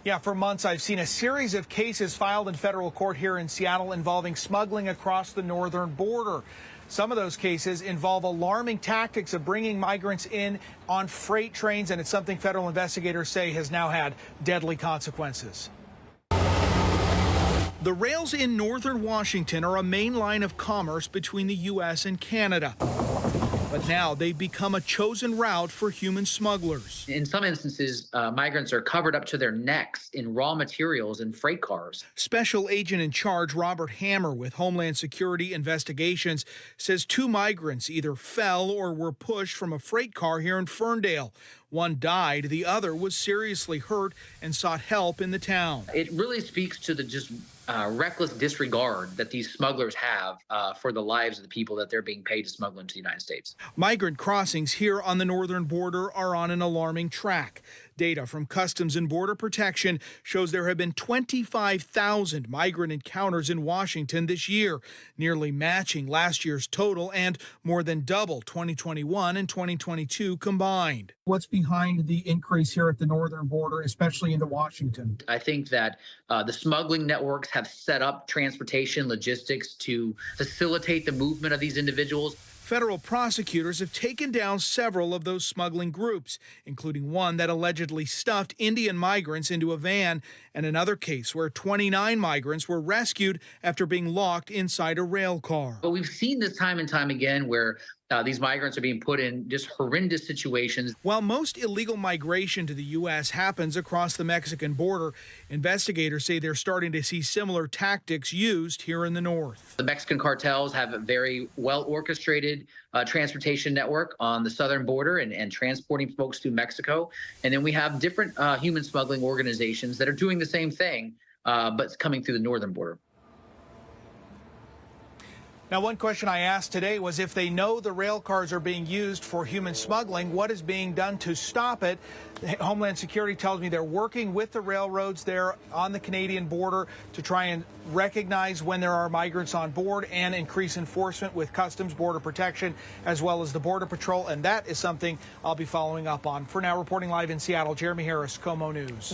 Yeah, for months I've seen a series of cases filed in federal court here in Seattle involving smuggling across the northern border. Some of those cases involve alarming tactics of bringing migrants in on freight trains, and it's something federal investigators say has now had deadly consequences. The rails in northern Washington are a main line of commerce between the U.S. and Canada. But now they've become a chosen route for human smugglers. In some instances, migrants are covered up to their necks in raw materials and freight cars. Special agent in charge Robert Hammer with Homeland Security Investigations says 2 migrants either fell or were pushed from a freight car here in Ferndale. One died, the other was seriously hurt and sought help in the town. It really speaks to the just reckless disregard that these smugglers have for the lives of the people that they're being paid to smuggle into the United States. Migrant crossings here on the northern border are on an alarming track. Data from Customs and Border Protection shows there have been 25,000 migrant encounters in Washington this year, nearly matching last year's total and more than double 2021 and 2022 combined. What's behind the increase here at the northern border, especially into Washington? I think that the smuggling networks have set up transportation logistics to facilitate the movement of these individuals. Federal prosecutors have taken down several of those smuggling groups, including one that allegedly stuffed Indian migrants into a van, and another case where 29 migrants were rescued after being locked inside a rail car. But we've seen this time and time again where these migrants are being put in just horrendous situations. While most illegal migration to the U.S. happens across the Mexican border, investigators say they're starting to see similar tactics used here in the north. The Mexican cartels have a very well-orchestrated transportation network on the southern border and transporting folks through Mexico. And then we have different human smuggling organizations that are doing the same thing, but coming through the northern border. Now, one question I asked today was if they know the rail cars are being used for human smuggling, what is being done to stop it? Homeland Security tells me they're working with the railroads there on the Canadian border to try and recognize when there are migrants on board and increase enforcement with Customs, Border Protection, as well as the Border Patrol. And that is something I'll be following up on. For now, reporting live in Seattle, Jeremy Harris, KOMO News.